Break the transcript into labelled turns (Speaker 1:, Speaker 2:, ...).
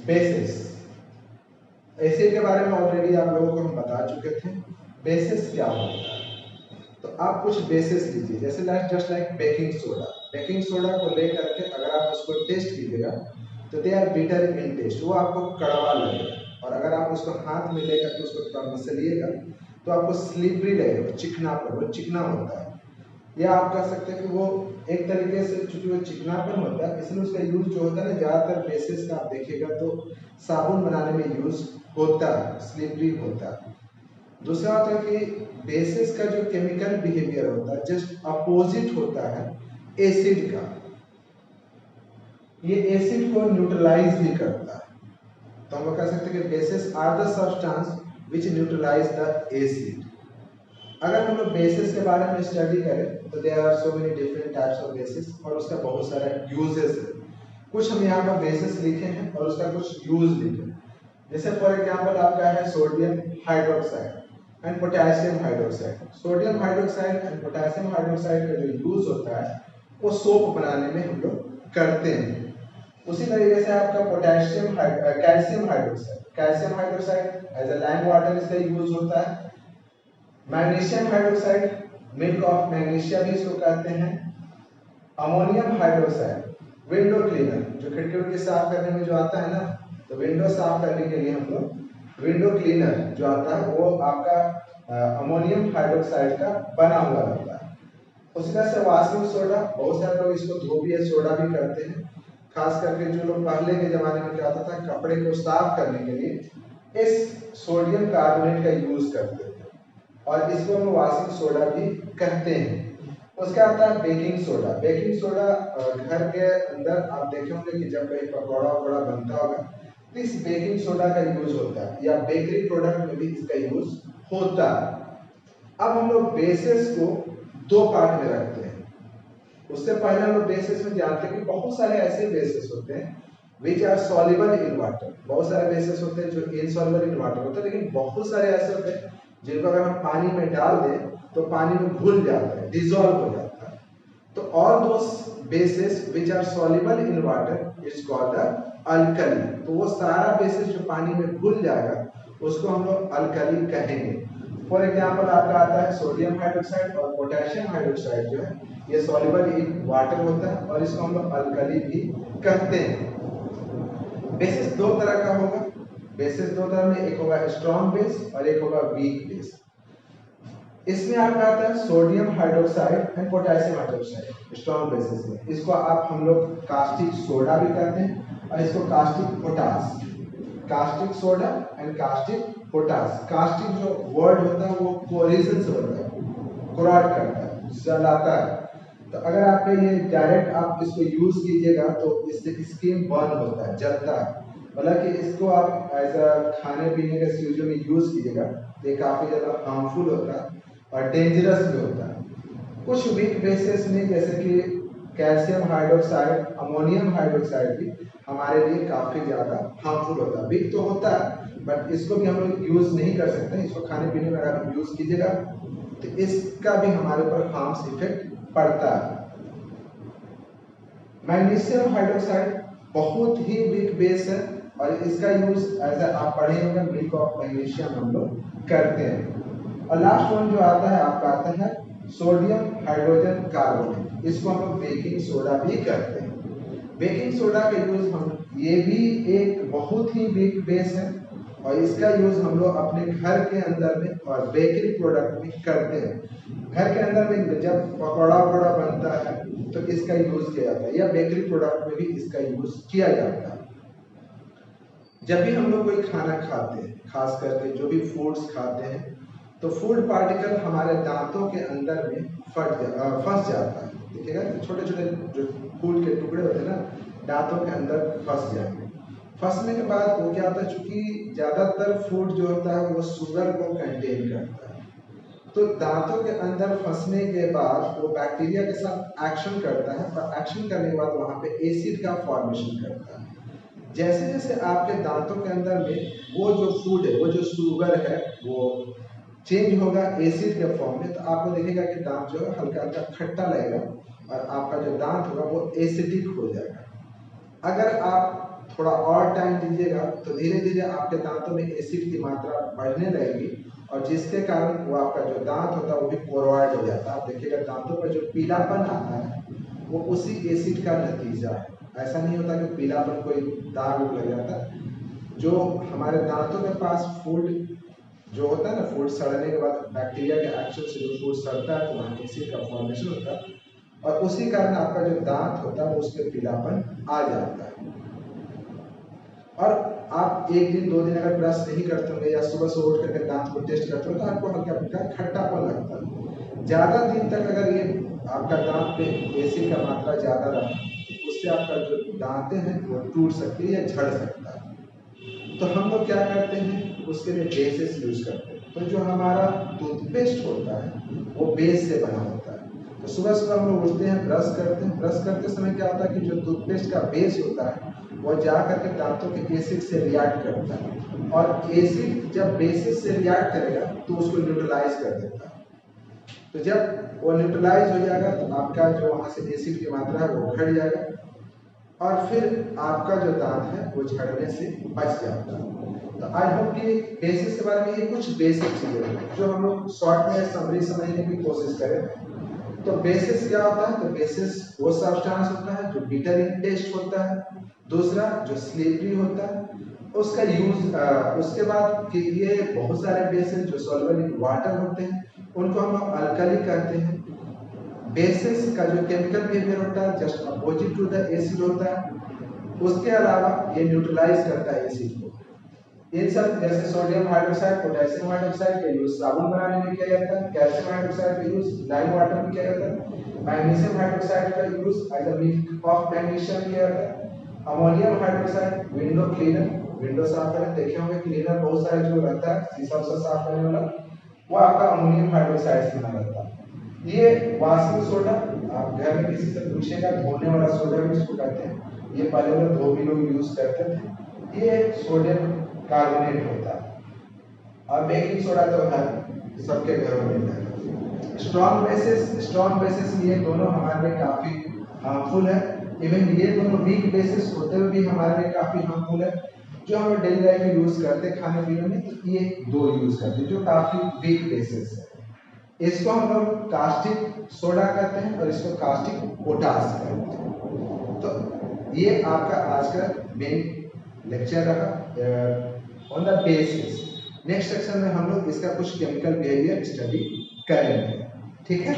Speaker 1: Basis, acid के बारे में ऑलरेडी आप लोगों को हम बता चुके थे। बेसिस क्या होता है, तो आप कुछ बेसिस लीजिए, जैसे just like baking soda. Baking soda को लेकर के अगर आप उसको टेस्ट कीजिएगा तो they are bitter in taste, वो आपको कड़वा लगेगा। और अगर आप उसको हाथ में लेकर के उसको थोड़ा मसलिएगा तो आपको स्लिपरी लगेगा, चिकनापन, वो चिकना होता है। या आप कह सकते हैं कि वो एक तरीके से, चूंकि वो चिकनापन होता है इसलिए उसका यूज जो होता है ना, ज्यादातर बेसिस का आप देखिएगा तो साबुन बनाने में यूज होता है, स्लिपरी होता है। दूसरा होता है कि बेसिस का जो केमिकल बिहेवियर होता है जस्ट अपोजिट होता है एसिड का। ये एसिड को न्यूट्रलाइज भी करता है, तो हम लोग कह सकते हैं कि bases are the substance which neutralize the acid. अगर हम लोग बेसिस के बारे में स्टडी करें तो there are so many different types of bases और उसका बहुत सारा यूजेस है। कुछ हम यहाँ पर बेसिस लिखे हैं और उसका कुछ यूज लिखे हैं। जैसे फॉर एग्जांपल आपका है sodium hydroxide and potassium hydroxide. Sodium hydroxide and potassium hydroxide का जो यूज होता है वो सोप बनाने में हम लोग करते हैं। उसी तरीके से आपका calcium hydroxide as a lime water इसका यूज होता है। Magnesium hydroxide, milk of magnesia भी इसको कहते हैं। अमोनियम हाइड्रोक्साइड, विंडो क्लीनर, जो खिड़की की साफ करने में जो आता है ना, तो विंडो साफ करने के लिए हम लोग विंडो क्लीनर जो आता है वो आपका अमोनियम हाइड्रोक्साइड का बना हुआ रहता है। उसी तरह से वाशिंग सोडा, बहुत सारे लोग इसको धोबी सोडा भी करते हैं। खास करके जो लोग पहले के जमाने में क्या होता था, कपड़े को साफ करने के लिए इस सोडियम कार्बोनेट का यूज करते थे और इसको हम वाशिंग सोडा भी कहते हैं। उसका आता है बेकिंग सोडा। बेकिंग सोडा घर के अंदर आप देखे होंगे कि जब कहीं पकौड़ा वकौड़ा बनता होगा तो इस बेकिंग सोडा का यूज होता है, या बेकरी प्रोडक्ट में भी इसका यूज होता है। अब हम लोग बेसिस को दो पार्ट में रखते हैं। उससे पहले हम लोग बेसिस में जानते हैं कि बहुत सारे ऐसे बेसिस होते हैं which are soluble in water. बहुत सारे बेसिस होते हैं जो इनसॉल्युबल इन वाटर होते हैं, लेकिन बहुत सारे ऐसे होते हैं जिनको अगर हम पानी में डाल दें तो पानी में घुल जाता है, डिसॉल्व हो जाता है। तो all those bases which are soluble in water is called alkali. तो वो सारा बेसिस जो पानी में घुल जाएगा उसको हम लोग अल्कली कहेंगे। फॉर एग्जाम्पल आपका आता है सोडियम हाइड्रोक्साइड और पोटेशियम हाइड्रोक्साइड जो है ये सॉल्युबल इन वाटर होता है और इसको हम लोग अल्कली भी कहते हैं। बेसिस दो तरह का होगा। बेसिस दो तरह में, एक होगा स्ट्रॉन्ग बेस और एक होगा वीक बेस। इसमें आपका आता है sodium hydroxide and potassium hydroxide strong bases में। इसको आप हम लोग कास्टिक सोडा भी कहते हैं और इसको caustic potash, caustic soda and caustic potash. Caustic जो वर्ड होता है वो कोरिजन से होता है, कोराट करता है, जलाता है। तो अगर आप ये डायरेक्ट आप इसको यूज कीजिएगा तो इससे स्किन बर्न होता है, जलता है। मतलब कि इसको आप एज अ खाने पीने के चीजों में यूज कीजिएगा तो ये काफी ज्यादा हार्मफुल होता है और डेंजरस भी होता है। कुछ वीक बेसिस में जैसे कि कैल्शियम हाइड्रोक्साइड, अमोनियम हाइड्रोक्साइड भी हमारे लिए काफी ज्यादा हार्मफुल होता है। वीक तो होता है बट इसको भी हम लोग यूज नहीं कर सकते। इसको खाने पीने में अगर यूज कीजिएगा तो इसका भी हमारे ऊपर हार्म्स इफेक्ट पड़ता है। मैग्नीशियम हाइड्रोक्साइड बहुत ही वीक बेस है और इसका यूज एज आप पढ़े होंगे मिल्क ऑफ मैग्नीशियम हम लोग करते हैं। और लास्ट वन जो आता है आपका आता है सोडियम हाइड्रोजन कार्बोनेट। इसको हम लोग बेकिंग सोडा भी करते हैं। बेकिंग सोडा का यूज हम, ये भी एक बहुत ही वीक बेस है और इसका यूज हम लोग अपने घर के अंदर में और बेकरी प्रोडक्ट में करते हैं। घर के अंदर में जब पकौड़ा वकौड़ा बनता है तो इसका यूज किया जाता है, या बेकरी प्रोडक्ट में भी इसका यूज किया जाता है। जब भी हम लोग कोई खाना खाते हैं, खास करके जो भी फूड्स खाते हैं, तो फूड पार्टिकल हमारे दांतों के अंदर में फंस जाता है। देखिएगा छोटे छोटे जो फूड के टुकड़े होते हैं ना, दांतों के अंदर फंस जाएंगे। फंसने के बाद वो क्या होता है, चूंकि ज्यादातर फूड जो होता है वो शुगर को कंटेन करता है, तो दांतों के अंदर फंसने के बाद वो बैक्टीरिया के साथ एक्शन करता है और एक्शन करने के बाद वहां पे एसिड का फॉर्मेशन करता है। जैसे जैसे आपके दांतों के अंदर में वो जो फूड है, वो जो शुगर है, वो चेंज होगा एसिड के फॉर्म में, तो आपको देखेगा कि दांत जो है हल्का हल्का खट्टा लगेगा और आपका जो दांत होगा वो एसिडिक हो जाएगा। अगर आप थोड़ा और टाइम दीजिएगा तो धीरे धीरे आपके दांतों में एसिड की मात्रा बढ़ने लगेगी, और जिसके कारण वो आपका जो दांत होता है वो भी कोरॉइड हो जाता है। आप देखिएगा दांतों पर जो पीलापन आता है वो उसी एसिड का नतीजा है। ऐसा नहीं होता कि पीलापन कोई दाग लग जाता है। जो हमारे दांतों के पास फूड जो होता है ना, फूड सड़ने के बाद बैक्टीरिया के एक्शन से जो फूड सड़ता है तो वहाँ एसिड का फॉर्मेशन होता है, और उसी कारण आपका जो दांत होता है उस पर पीलापन आ जाता है। और आप एक दिन 2 दिन अगर ब्रश नहीं करते होंगे या सुबह सुबह उठ करके दांत को टेस्ट करते हो तो आपको हल्का हल्का खट्टापन लगता है। ज्यादा दिन तक अगर ये आपका दांत पे एसिड का मात्रा ज्यादा रहा तो उससे आपका जो दांतें हैं वो टूट सकती है या झड़ सकता है। तो हम लोग क्या करते हैं, उसके लिए बेसेस यूज करते हैं। तो जो हमारा टूथपेस्ट होता है वो बेस से बना होता है। तो सुबह सुबह हम लोग उठते हैं, ब्रश करते हैं, ब्रश करते समय क्या होता है कि जो टूथपेस्ट का बेस होता है वो जा करके दांतों के एसिड से रिएक्ट करता है, और एसिड जब बेसिस से रिएक्ट करेगा तो उसको न्यूट्रलाइज कर देता है। तो जब वो न्यूट्रलाइज हो जाएगा तो आपका जो वहां से एसिड की मात्रा है वो घट जाएगा, और फिर आपका जो दांत है वो झड़ने से बच जाता है। तो आई होप कि बेसिस के बारे में ये कुछ बेसिक चीजें हैं जो हम लोग शॉर्ट में समरी समझने की कोशिश करें। तो बेसिस क्या होता है, तो बेसिस वो सब्सटेंस होता है जो बिटर इन टेस्ट होता है, दूसरा जो स्लिपरी होता है उसका यूज उसके बाद कि ये बहुत सारे बेसिस जो सॉल्युबल इन वाटर होते हैं उनको हम लोग अल्कली कहते हैं। बेसिस का जो केमिकल बिहेवियर होता है just opposite to the acid होता है। उसके अलावा ये न्यूट्रलाइज करता है एसिड को। इन सब जैसे सोडियम हाइड्रोक्साइड, पोटेशियम हाइड्रोक्साइड का यूज साबुन बनाने में किया जाता है, कैल्शियम हाइड्रोक्साइड का यूज लाइम वाटर में किया जाता है, मैग्नीशियम हाइड्रोक्साइड का use as a milk of magnesium किया जाता है, ammonium hydroxide window cleaner, window साफ करने देखे होंगे क्लीनर बहुत सारे जो रहता है शीशा से साफ करने वाला, वो आपका अमोनियम हाइड्रोक्साइड से बना रहता है। ये वाशिंग सोडा, आप घर में किसी से पूछेगा धोने वाला सोडा भी इसको कहते हैं, ये पहले लोग धोबी लोग यूज करते थे। ये सोडियम कार्बोनेट होता है, और बेकिंग सोडा तो है सबके घरों में मिलता है। स्ट्रॉन्ग बेसिस ये दोनों हमारे लिए काफी हार्मफुल है। इवन ये दोनों वीक बेसिस होते हुए भी हमारे लिए काफी हार्मफुल है। जो हम डेली लाइफ में यूज करते हैं खाने पीने में, तो ये दो यूज करते हैं जो काफी वीक बेसिस है। इसको हम लोग कास्टिक सोडा कहते हैं और इसको कास्टिक पोटास कहते हैं। तो ये आपका आज का मेन लेक्चर रहा on the basis. Next section में हम लोग इसका कुछ केमिकल बिहेवियर स्टडी करेंगे, ठीक है।